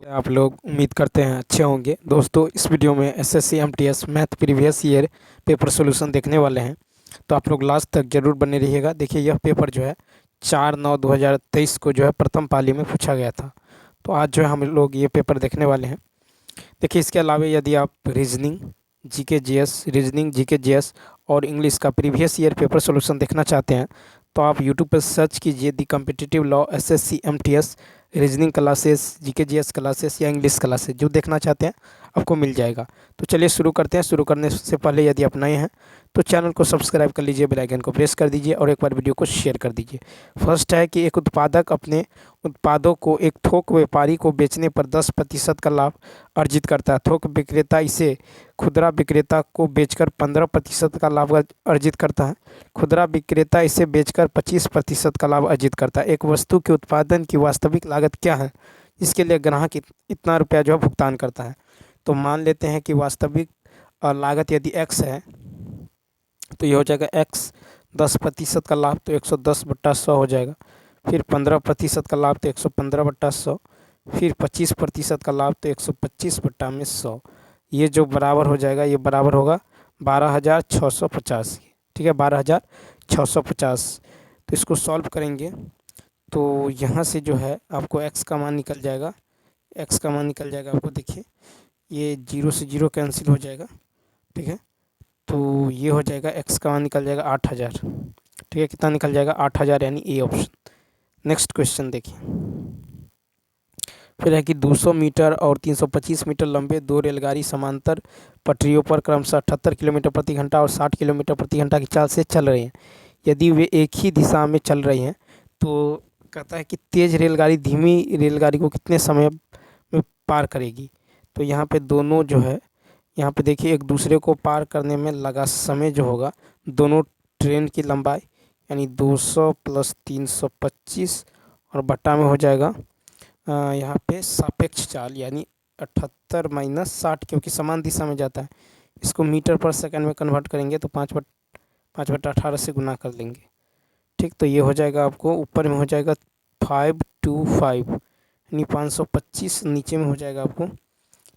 आप लोग उम्मीद करते हैं अच्छे होंगे। दोस्तों, इस वीडियो में SSC MTS math previous year paper solution देखने वाले हैं। तो आप लोग लास्ट तक जरूर बने रहिएगा। देखिए, यह पेपर जो है 4/9/2023 को जो है प्रथम पाली में पूछा गया था। तो आज जो है हम लोग ये पेपर देखने वाले हैं। देखिए, इसके अलावा यदि आप रीजनिंग, जीके जीएस और इंग्लिश का प्रीवियस ईयर पेपर सॉल्यूशन देखना चाहते हैं तो आप यूट्यूब पर सर्च कीजिए the competitive law SSC MTS reasoning classes, GK GS classes या इंग्लिश क्लासेस। जो देखना चाहते हैं आपको मिल जाएगा। तो चलिए शुरू करते हैं। शुरू करने से पहले यदि आप नए हैं तो चैनल को सब्सक्राइब कर लीजिए, बेल आइकन को प्रेस कर दीजिए और एक बार वीडियो को शेयर कर दीजिए। फर्स्ट है कि एक उत्पादक अपने उत्पादों को एक थोक व्यापारी को बेचने पर 10% का लाभ अर्जित करता है। थोक विक्रेता इसे खुदरा विक्रेता को बेचकर 15% का लाभ अर्जित करता है। खुदरा विक्रेता इसे बेचकर 25% का लाभ अर्जित करता है। एक वस्तु के उत्पादन की वास्तविक लागत क्या है जिसके लिए ग्राहक इतना रुपया जो है भुगतान करता है। तो मान लेते हैं कि वास्तविक लागत यदि x है तो ये हो जाएगा x। 10% का लाभ तो 110/100 हो जाएगा। फिर 15% का लाभ तो 115/100। फिर 25% का लाभ तो 125/100। ये जो बराबर हो जाएगा, ये बराबर होगा 12,650 के। ठीक है, 12,650। तो इसको सॉल्व करेंगे तो यहाँ से जो है आपको x का मान निकल जाएगा। x का मान निकल जाएगा आपको, देखिए ये 0 से 0 कैंसिल हो जाएगा। ठीक है, तो ये हो जाएगा x का मान निकल जाएगा 8,000। ठीक है, कितना निकल जाएगा 8,000, यानी ए ऑप्शन। नेक्स्ट क्वेश्चन देखिए। फिर है कि 200 मीटर और 325 मीटर लंबे दो रेलगाड़ी समांतर पटरियों पर क्रमशः 78 किलोमीटर प्रति घंटा और 60 किलोमीटर प्रति घंटा की चाल से चल रही हैं। यदि वे एक ही दिशा में चल रही हैं तो कहता है कि तेज़ रेलगाड़ी धीमी रेलगाड़ी को कितने समय में पार करेगी। तो यहाँ पे दोनों जो है, यहाँ पे देखिए एक दूसरे को पार करने में लगा समय जो होगा, दोनों ट्रेन की लंबाई यानी 200 + 325 और बट्टा में हो जाएगा यहाँ पे सापेक्ष चाल यानी 78 - 60, क्योंकि समान दिशा में जाता है। इसको मीटर पर सेकंड में कन्वर्ट करेंगे तो 5/18 से गुना कर लेंगे। ठीक, तो ये हो जाएगा आपको ऊपर में हो जाएगा 525 यानी 525, नीचे में हो जाएगा आपको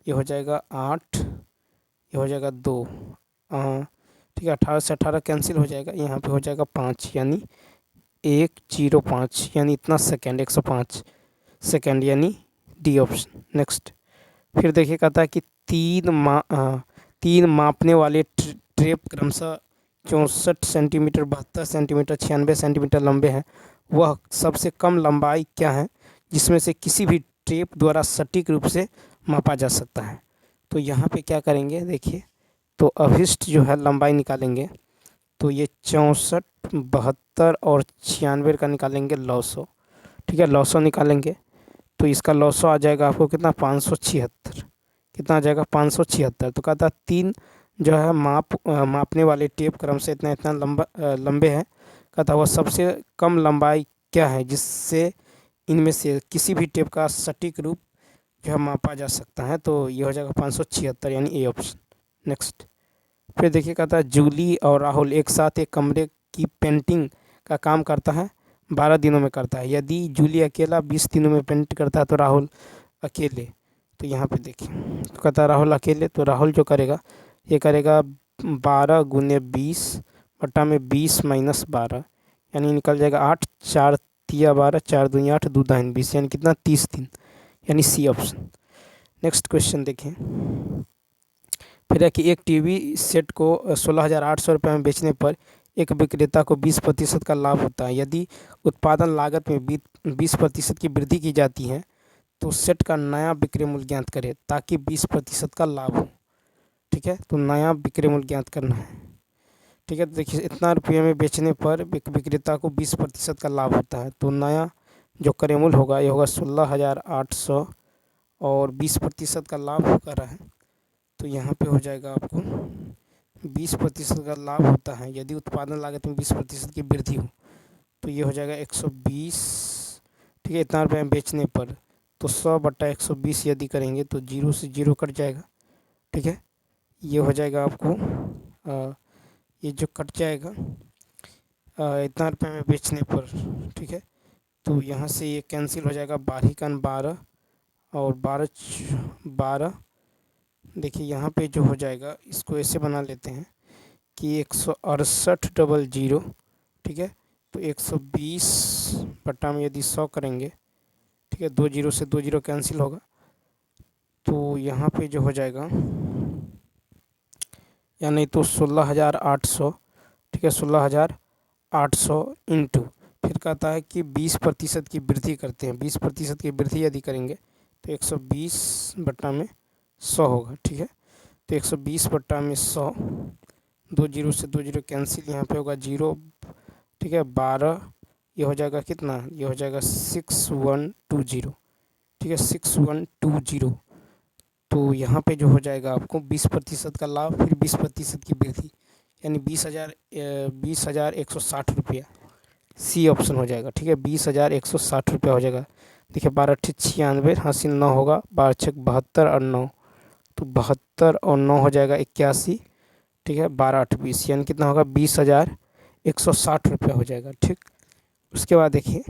ये हो जाएगा 8, ये हो जाएगा 2। ठीक है, 18 से 18 कैंसिल हो जाएगा, यहाँ पे हो जाएगा 5 यानी 105 यानी इतना सेकेंड, 105 सेकेंड यानी डी ऑप्शन। नेक्स्ट फिर देखिए कहता है कि तीन मापने वाले ट्रेप क्रमशः 64 सेंटीमीटर, 72 सेंटीमीटर, 96 सेंटीमीटर लंबे हैं। वह सबसे कम लंबाई क्या है जिसमें से किसी भी टेप द्वारा सटीक रूप से मापा जा सकता है। तो यहाँ पे क्या करेंगे, देखिए तो अभिष्ट जो है लंबाई निकालेंगे तो ये 64, 72 और 96 का निकालेंगे लॉसो। ठीक है, लॉसो निकालेंगे तो इसका लॉसो आ जाएगा आपको कितना, 576। कितना आ जाएगा, 576। तो कहता है तीन जो है मापने वाले टेप क्रम से इतना इतना लंबे हैं। कहता वह सबसे कम लंबाई क्या है जिससे इनमें से किसी भी टेप का सटीक रूप जो है मापा जा सकता है। तो ये हो जाएगा 576 यानी ए ऑप्शन। नेक्स्ट फिर देखिए कहता है जूली और राहुल एक साथ एक कमरे की पेंटिंग का काम करता है, 12 दिनों में करता है। यदि जूली अकेला 20 दिनों में पेंट करता है तो राहुल अकेले। तो यहाँ पे देखिए तो कहता है राहुल अकेले, तो राहुल जो करेगा ये करेगा 12 × 20 बटा में 20 - 12 यानी निकल जाएगा 8, 4 तिया 12, 4 दूनी 8, 2 दाहिनी 20 यानी कितना, 30 दिन यानी सी ऑप्शन। नेक्स्ट क्वेश्चन देखें। फिर है कि एक टीवी सेट को 16,800 रुपये में बेचने पर एक विक्रेता को 20% का लाभ होता है। यदि उत्पादन लागत में 20% की वृद्धि की जाती है तो सेट का नया विक्रय मूल्य ज्ञात करें ताकि 20% का लाभ हो। ठीक है, तो नया विक्रय मूल्य ज्ञात करना है। ठीक है, तो देखिए इतना रुपये में बेचने पर विक्रेता को 20% का लाभ होता है। तो नया जो क्रय मूल्य होगा ये होगा 16,800 और 20% का लाभ कर रहा है तो यहाँ पे हो जाएगा आपको 20% का लाभ होता है यदि उत्पादन लागत में 20% की वृद्धि हो। तो ये हो जाएगा 120। ठीक है, इतना रुपये में बेचने पर तो 100/120 यदि करेंगे तो 0 से 0 कट जाएगा। ठीक है, ये हो जाएगा आपको ये जो कट जाएगा इतना रुपये में बेचने पर। ठीक है, तो यहाँ से ये कैंसिल हो जाएगा, 12 × 12 और 12 देखिए यहाँ पे जो हो जाएगा, इसको ऐसे बना लेते हैं कि 168 00, ठीक है। तो 120 बटा में यदि 100 करेंगे, ठीक है, 2 जीरो से 2 जीरो कैंसिल होगा, तो यहाँ पे जो हो जाएगा, या नहीं तो 16,800, ठीक है, 16,800 इंटू, फिर कहता है कि 20% की वृद्धि करते हैं। 20% की वृद्धि यदि करेंगे तो 120 बटा में 100 होगा, ठीक है। तो 120 बटा में 100, 2 जीरो से 2 जीरो कैंसिल, यहाँ पे होगा 0, ठीक है, 12, ये हो जाएगा कितना, ये हो जाएगा 6120, ठीक है, 6120। तो यहाँ पे जो हो जाएगा आपको 20% का लाभ, फिर 20% की वृद्धि, यानी 20,160 रुपया, सी ऑप्शन हो जाएगा, ठीक है, 20,160 रुपया हो जाएगा। देखिए 12 × 96, हासिल 9 होगा, 12 × 72 और 9, तो 72 और 9 हो जाएगा 81, ठीक है, 12 8 20, यानी कितना होगा, 20,160 रुपया हो जाएगा, ठीक। उसके बाद देखिए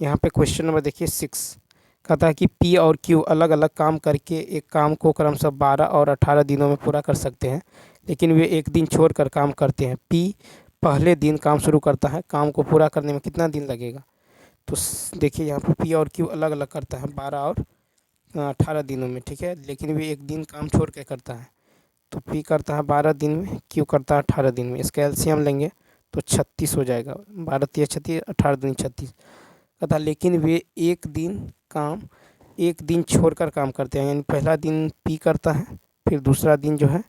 यहाँ पे क्वेश्चन नंबर देखिए 6, कहता है कि पी और क्यू अलग अलग काम करके एक काम को क्रमशः 12 और 18 दिनों में पूरा कर सकते हैं, लेकिन वे एक दिन छोड़कर काम करते हैं। पी पहले दिन काम शुरू करता है, काम को पूरा करने में कितना दिन लगेगा। तो देखिए यहाँ पे पी और क्यू अलग अलग करता है 12 और 18 दिनों में, ठीक है, लेकिन वे एक दिन काम छोड़ के करता है। तो पी करता है 12 दिन में, क्यू करता है 18 दिन में। इसका एलसीएम लेंगे तो 36 हो जाएगा, 12 × 36, 18 दिन 36। कहता लेकिन वे एक दिन छोड़कर काम करते हैं, यानी पहला दिन पी करता है, फिर दूसरा दिन जो है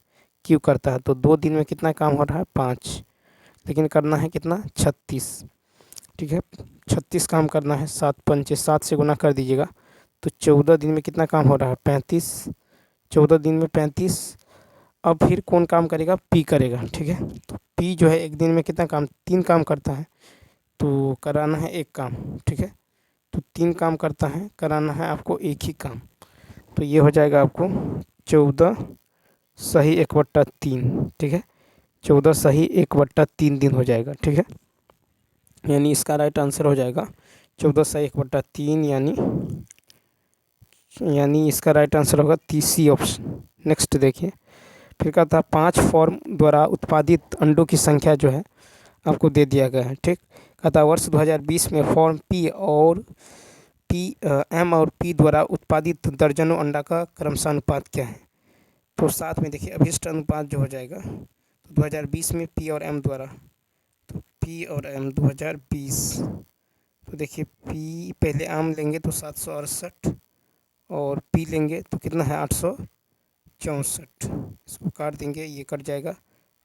क्यू करता है। तो 2 दिन में कितना काम हो रहा है, 5, लेकिन करना है कितना, 36, ठीक है, 36 काम करना है। 7 पंचे 7 से गुना कर दीजिएगा, तो 14 दिन में कितना काम हो रहा है, 35, 14 दिन में 35। अब फिर कौन काम करेगा, पी करेगा, ठीक है। तो पी जो है एक दिन में कितना काम, 3 काम करता है, तो कराना है एक काम, ठीक है। तो 3 काम करता है, कराना है आपको एक ही काम। तो ये हो जाएगा आपको 14 सही 1/3, ठीक है, 14 सही 1/3 दिन हो जाएगा, ठीक है। यानी इसका राइट आंसर हो जाएगा 14 सही 1/3, यानी इसका राइट आंसर होगा तीसरी ऑप्शन। नेक्स्ट देखिए, फिर कहता है 5 फॉर्म द्वारा उत्पादित अंडों की संख्या जो है आपको दे दिया गया है, ठीक। कहता है वर्ष 2020 में फॉर्म एम और पी द्वारा उत्पादित दर्जनों अंडा का क्रमशः अनुपात क्या है। तो साथ में देखिए अभिष्ट अनुपात जो हो जाएगा, तो 2020 में पी और एम द्वारा, तो पी और एम 2020, तो देखिए पी पहले आम लेंगे तो 768, और पी लेंगे तो कितना है 864, इसको काट देंगे, ये कट जाएगा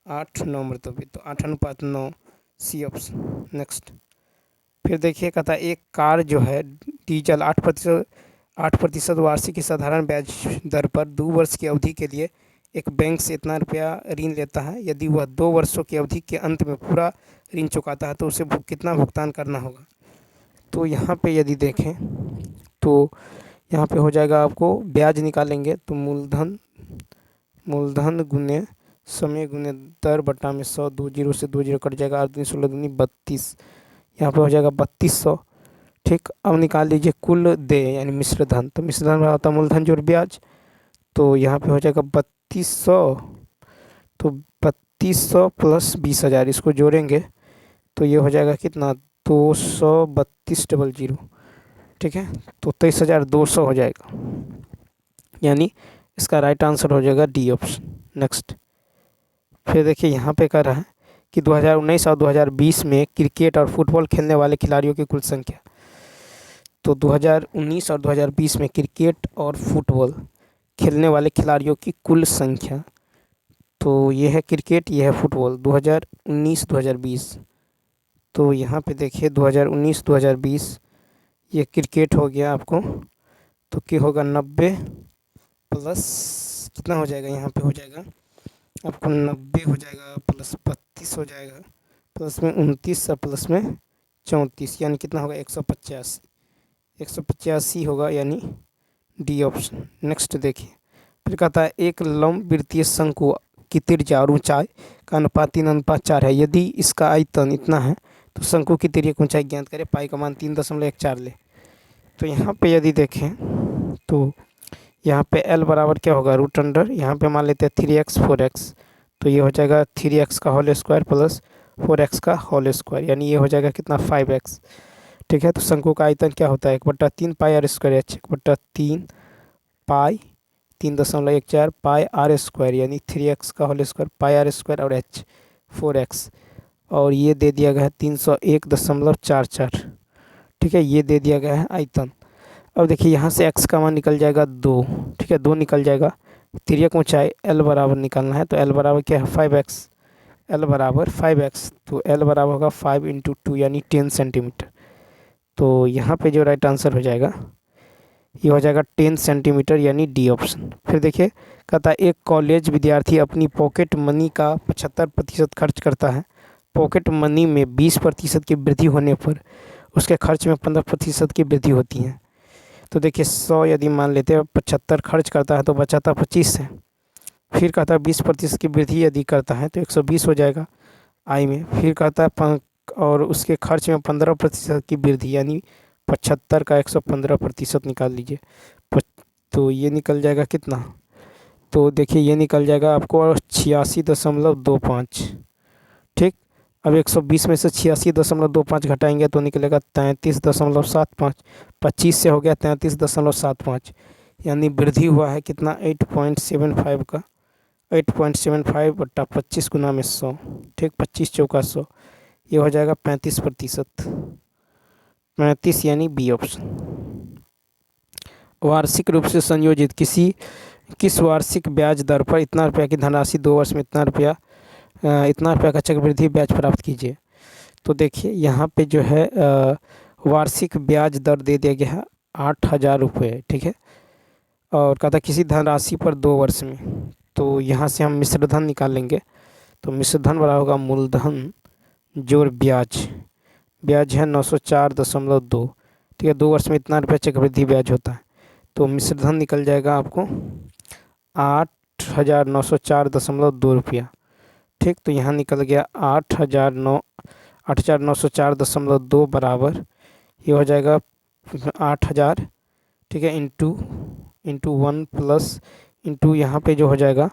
8 9 मरतबे, तो 8:9, सी ऑप्शन। नेक्स्ट फिर देखिए कहता है एक कार जो है डीजल 8% वार्षिक की साधारण ब्याज दर पर 2 वर्ष की अवधि के लिए एक बैंक से इतना रुपया ऋण लेता है। यदि वह 2 वर्षों की अवधि के अंत में पूरा ऋण चुकाता है तो उसे कितना भुगतान करना होगा। तो यहाँ पे यदि देखें तो यहाँ पे हो जाएगा, आपको ब्याज निकालेंगे तो मूलधन गुने समय गुने दर बटा में 100, 2 जीरो से 2 जीरो कट जाएगा, 8 दूनी 16 दूनी 32, यहाँ पे हो जाएगा 3200, ठीक। अब निकाल लीजिए कुल देय यानी मिश्र धन, तो मिश्र धन होता है मूलधन जोड़ ब्याज, तो यहाँ पे हो जाएगा 3200, तो 3200 प्लस 20,000 इसको जोड़ेंगे तो ये हो जाएगा कितना, 232,000, ठीक है, तो 23,200 हो जाएगा, यानी इसका राइट आंसर हो जाएगा डी ऑप्शन। नेक्स्ट फिर देखिए यहाँ पे कह रहा है कि 2019 और 2020 में क्रिकेट और फुटबॉल खेलने वाले खिलाड़ियों की कुल संख्या। तो 2019 और 2020 में क्रिकेट और फुटबॉल खेलने वाले खिलाड़ियों की कुल संख्या, तो ये है क्रिकेट, ये है फुटबॉल, 2019-2020। तो यहाँ पे देखिए 2019-2020 ये क्रिकेट हो गया आपको, तो क्या होगा 90 प्लस कितना हो जाएगा, यहाँ पे हो जाएगा आपको 90 हो जाएगा प्लस 32 हो जाएगा, प्लस में 29 और प्लस में 34, यानी कितना होगा 185 होगा, यानी डी ऑप्शन। नेक्स्ट देखिए फिर कहता है एक लंबवृत्तीय शंकु की त्रिज्या और ऊंचाई का अनुपात 3:4 है। यदि इसका आयतन इतना है तो शंकु की त्रिज्या की ऊंचाई ज्ञात करें, पाई का मान 3.14 ले। तो यहाँ पे यदि देखें तो यहाँ पे L बराबर क्या होगा, रूट अंडर, यहाँ पे मान लेते हैं 3x 4x, तो ये हो जाएगा 3x का होल स्क्वायर प्लस 4x का होल स्क्वायर, यानी ये हो जाएगा कितना 5x। ठीक है, तो शंकु का आयतन क्या होता है 1/3 pi r square h, 1/3 pi 3.14 pi r square, यानी 3x का whole square pi r square और h 4x, और ये दे दिया गया है 301.44। ठीक है, ये दे दिया गया है आयतन। अब देखिए यहाँ से x का मान निकल जाएगा 2। ठीक है, 2 निकल जाएगा। तिर्यक ऊंचाई L बराबर निकालना है, तो L बराबर क्या है 5x, L बराबर 5x, तो L बराबर होगा 5 × 2 यानी 10 सेंटीमीटर। तो यहाँ पे जो राइट आंसर हो जाएगा ये हो जाएगा 10 सेंटीमीटर, यानी डी ऑप्शन। फिर देखिए कहता है एक कॉलेज विद्यार्थी अपनी पॉकेट मनी का 75% खर्च करता है। पॉकेट मनी में 20% की वृद्धि होने पर उसके खर्च में 15% की वृद्धि होती है। तो देखिए 100 यदि मान लेते हैं 75 खर्च करता है तो बचाता 25 है। फिर कहता है 20% की वृद्धि यदि करता है तो 120 हो जाएगा आय में। फिर कहता है और उसके खर्च में 15% की वृद्धि, यानी 75 का 115% निकाल लीजिए, तो ये निकल जाएगा कितना, तो देखिए ये निकल जाएगा आपको 86.25। ठीक, अब 120 में से 86.25 घटाएंगे तो निकलेगा 33.75। 25 से हो गया 33.75, यानी वृद्धि हुआ है कितना 8.75 का, 8.75/25 गुना में 100। ठीक, 25 चौका 100, ये हो जाएगा 35%, 35 यानी बी ऑप्शन। वार्षिक रूप से संयोजित किस वार्षिक ब्याज दर पर इतना रुपया की धनराशि 2 वर्ष में इतना रुपया का चक्रवृद्धि ब्याज प्राप्त कीजिए। तो देखिए यहाँ पे जो है वार्षिक ब्याज दर दे दिया गया है 8,000 रुपये। ठीक है, और कहता किसी धनराशि पर 2 वर्ष में, तो यहाँ से हम मिश्र धन निकाल लेंगे। तो मिश्र धन बड़ा होगा मूलधन जोड़ ब्याज, ब्याज है 904.2। ठीक है, 2 वर्ष में इतना रुपया चक्रवृद्धि ब्याज होता है, तो मिश्र धन निकल जाएगा आपको 8,904.2 रुपया। ठीक, तो यहाँ निकल गया 8,904.2 बराबर, ये हो जाएगा 8,000। ठीक है, इंटू 1 प्लस इंटू यहाँ पे जो हो जाएगा,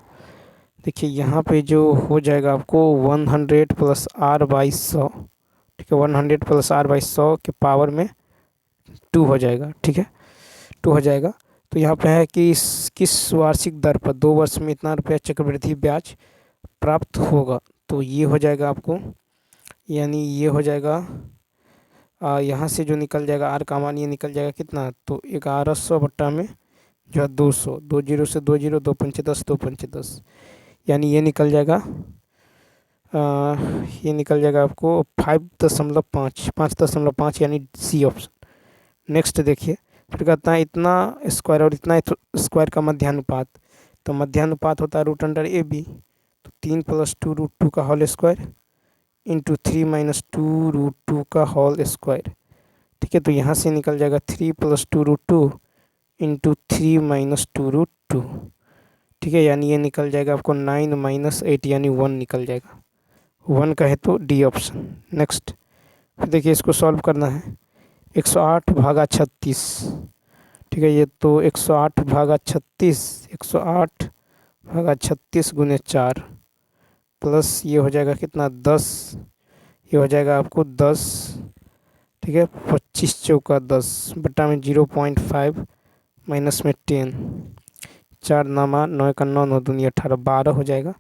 देखिए यहाँ पे जो हो जाएगा आपको 100 प्लस r/100। ठीक है, 100 प्लस r/100 के पावर में 2 हो जाएगा। ठीक है, 2 हो जाएगा। तो यहाँ पे है कि किस वार्षिक दर पर 2 वर्ष में इतना रुपया चक्रवृद्धि ब्याज प्राप्त होगा, तो ये हो जाएगा आपको, यानी ये हो जाएगा यहाँ से जो निकल जाएगा आर का मान ये निकल जाएगा कितना, तो 1100 बट्टा में जो है 200, 20 से 20, 2 पंचे 10, 2 पंचे 10, यानी ये निकल जाएगा आपको 5.5, यानी सी ऑप्शन। नेक्स्ट देखिए, फिर कहता है इतना स्क्वायर और इतना स्क्वायर का मध्यानुपात, तो मध्यानुपात होता है √a/b, तो 3 + 2 √2 का होल स्क्वायर इंटू 3 - 2 √2 का होल स्क्वायर। ठीक है, तो यहाँ से निकल जाएगा 3 + 2 √2 इंटू 3 - 2 √2। ठीक है, यानी ये निकल जाएगा आपको 9 - 8, यानी 1 निकल जाएगा, 1 कहे तो डी ऑप्शन। नेक्स्ट, फिर देखिए इसको सॉल्व करना है। 108/36। ठीक है, ये तो 108/36, 108/36 × 4 प्लस ये हो जाएगा कितना 10, ये हो जाएगा आपको 10। ठीक है, 25 चौका 10 बट्टा में 0.5 माइनस में 10, 4 नामा 9 का 9, 9 दूनी 18, 12 हो जाएगा।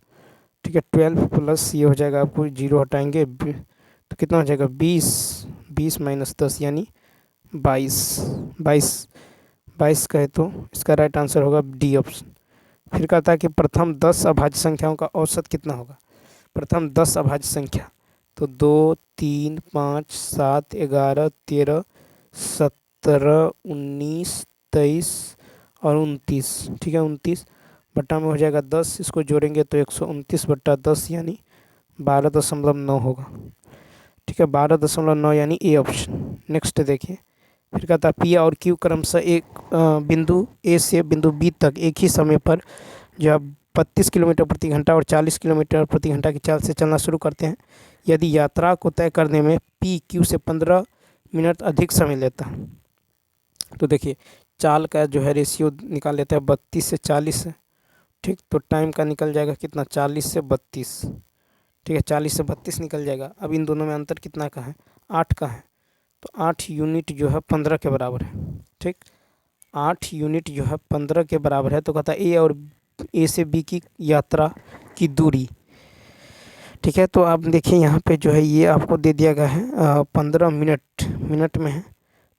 ठीक है, 12 प्लस ये हो जाएगा आपको 0 हटाएंगे तो कितना हो जाएगा 20, 20 - 10 यानी 22 कहे तो इसका राइट आंसर होगा डी ऑप्शन। फिर कहता है कि प्रथम 10 अभाज्य संख्याओं का औसत कितना होगा। प्रथम 10 अभाज्य संख्या, तो 2, 3, 5, 7, 11, 13, 17, 19, 23 और 29। ठीक है, 29 बट्टा में हो जाएगा 10, इसको जोड़ेंगे तो 129/10 यानी 12.9 होगा। ठीक है, 12.9 यानी ए ऑप्शन। नेक्स्ट देखिए, फिर कहता है पी और क्यू क्रमशः एक बिंदु ए से बिंदु बी तक एक ही समय पर जो है 32 किलोमीटर प्रति घंटा और 40 किलोमीटर प्रति घंटा की चाल से चलना शुरू करते हैं। यदि यात्रा को तय करने में पी क्यू से 15 मिनट अधिक समय लेता है, तो देखिए चाल का जो है रेशियो निकाल लेते हैं, 32 से 40 है। ठीक, तो टाइम का निकल जाएगा कितना, 40 से 32। ठीक है, 40 से 32 निकल जाएगा। अब इन दोनों में अंतर कितना का है, 8 का है। तो 8 यूनिट जो है 15 के बराबर है। ठीक, 8 यूनिट जो है 15 के बराबर है। तो कहता है ए और ए से बी की यात्रा की दूरी। ठीक है, तो आप देखिए यहाँ पे जो है ये आपको दे दिया गया है 15 मिनट में है।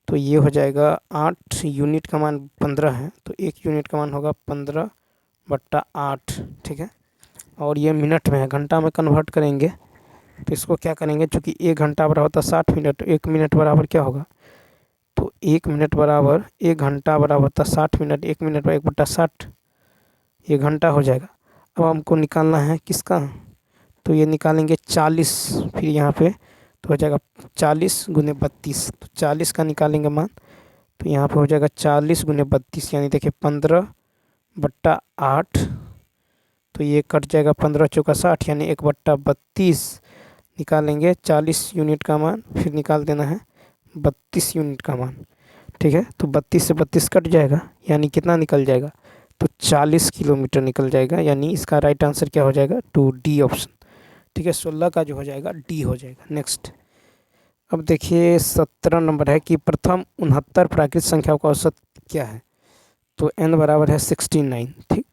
तो ये हो जाएगा 8 यूनिट का मान 15 है, तो 1 यूनिट का मान होगा 15/8। ठीक है, और ये मिनट में है, घंटा में कन्वर्ट करेंगे तो इसको क्या करेंगे, चूँकि 1 घंटा बराबर होता 60 मिनट, 1 मिनट बराबर क्या होगा, तो 1 मिनट बराबर 1 घंटा बराबर होता 60 मिनट, 1 मिनट पर 1/60, ये घंटा हो जाएगा। अब हमको निकालना है किसका, तो ये निकालेंगे 40, फिर यहाँ पे तो हो जाएगा 40 गुने 32, तो 40 का निकालेंगे मान, तो यहाँ पे हो जाएगा 40 गुने 32, यानी देखिए 15/8। तो ये कट जाएगा, 15 चौका 60, यानी 1/32 निकालेंगे 40 यूनिट का मान, फिर निकाल देना है 32 यूनिट का मान। ठीक है, तो 32 से 32 कट जाएगा, यानी कितना निकल जाएगा, तो 40 किलोमीटर निकल जाएगा। यानी इसका राइट आंसर क्या हो जाएगा, 2D ऑप्शन। ठीक है, 16 का जो हो जाएगा डी हो जाएगा। नेक्स्ट, अब देखिए 17 नंबर है कि प्रथम 69 प्राकृतिक संख्याओं का औसत क्या है, तो n बराबर है 69। ठीक,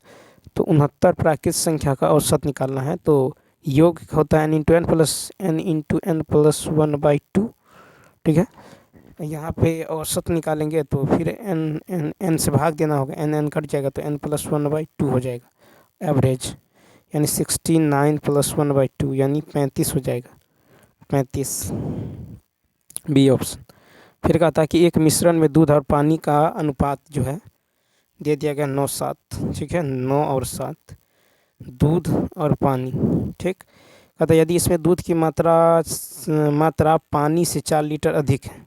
तो 69 प्राकृतिक संख्या का औसत निकालना है, तो योग होता है n into N plus n/(1/2)। ठीक है, यहाँ पे औसत निकालेंगे तो फिर n से भाग देना होगा, n कट जाएगा तो n+1/2 हो जाएगा एवरेज, यानी 69 + 1/2 यानी 35 हो जाएगा, 35 बी ऑप्शन। फिर कहता है कि एक मिश्रण में दूध और पानी का अनुपात जो है दे दिया गया 9:7। ठीक है, 9 और 7 दूध और पानी। ठीक, कहता है यदि इसमें दूध की मात्रा पानी से 4 लीटर अधिक है।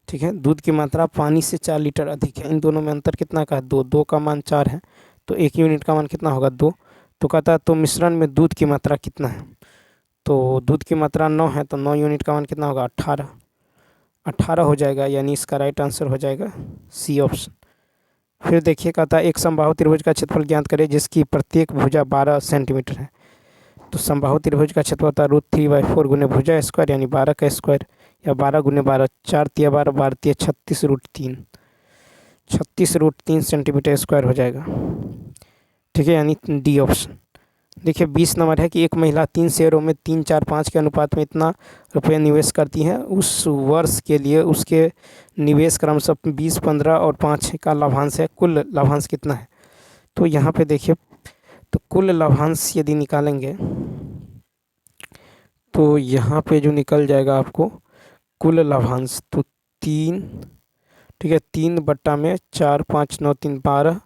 ठीक है, दूध की मात्रा पानी से 4 लीटर अधिक है, इन दोनों में अंतर कितना का है, 2, 2 का मान 4 है, तो 1 यूनिट का मान कितना होगा, 2। तो कहता है तो मिश्रण में दूध की मात्रा कितना है, तो दूध की मात्रा 9 है, तो 9 यूनिट का मान कितना होगा, 18, 18 हो जाएगा, यानी इसका राइट आंसर हो जाएगा सी ऑप्शन। फिर देखिए कहता है एक समबाहु त्रिभुज का क्षेत्रफल ज्ञात करें जिसकी प्रत्येक भुजा 12 सेंटीमीटर है। तो समबाहु त्रिभुज का क्षेत्रफल होता है √3/4 गुने भुजा स्क्वायर, यानी 12 का स्क्वायर, या 12 गुने 12, 4 तिया 12, 12 तिया 36 √3, 36 √3 सेंटीमीटर स्क्वायर हो जाएगा। ठीक है, यानी डी ऑप्शन। देखिए 20 नंबर है कि एक महिला 3 शेयरों में 3, 4, 5 के अनुपात में इतना रुपये निवेश करती है, उस वर्ष के लिए उसके निवेश क्रमशः 20, 15 और 5 का लाभांश है, कुल लाभांश कितना है। तो यहाँ पे देखिए, तो कुल लाभांश यदि निकालेंगे तो यहाँ पे जो निकल जाएगा आपको कुल लाभांश, तो 3, ठीक है, 3/4, 5, 9, 3, 12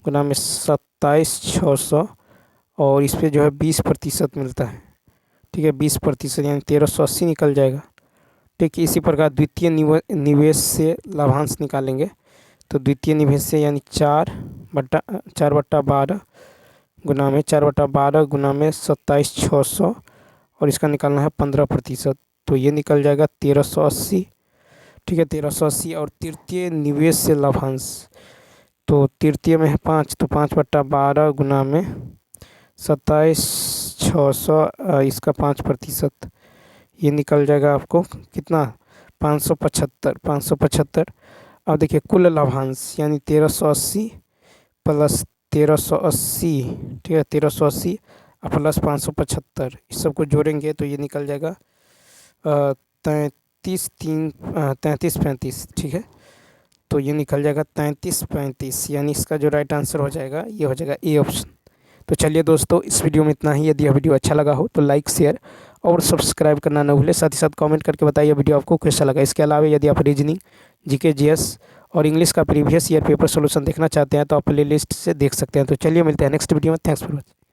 गुना में 27,600, और इस पर जो है 20% मिलता है। ठीक है, 20% यानी 1380 निकल जाएगा। ठीक है, इसी प्रकार द्वितीय निवेश से लाभांश निकालेंगे, तो द्वितीय निवेश से यानी 4/12 गुना में 27,600, और इसका निकालना है 15%, तो ये निकल जाएगा 1380। ठीक है, 1380। और तृतीय निवेश से लाभांश, तो तृतीय में है 5, तो 5/12 गुना में 27,600, इसका 5%, ये निकल जाएगा आपको कितना, 575। अब देखिए कुल लाभांश यानी 1380 प्लस 1380, ठीक है, 1380 प्लस 575, इस सब को जोड़ेंगे तो ये निकल जाएगा 33-35। ठीक है, तो ये निकल जाएगा 33-35, यानी इसका जो राइट आंसर हो जाएगा ये हो जाएगा ए ऑप्शन। तो चलिए दोस्तों, इस वीडियो में इतना ही। यदि यह वीडियो अच्छा लगा हो तो लाइक, शेयर और सब्सक्राइब करना न भूलें। साथ ही साथ कमेंट करके बताइए वीडियो आपको कैसा लगा। इसके अलावा यदि आप रीजनिंग, जीके, जीएस और इंग्लिश का प्रीवियस ईयर पेपर सोल्यूशन देखना चाहते हैं तो आप प्ले लिस्ट से देख सकते हैं। तो चलिए मिलते हैं नेक्स्ट वीडियो में। Thanks for watching.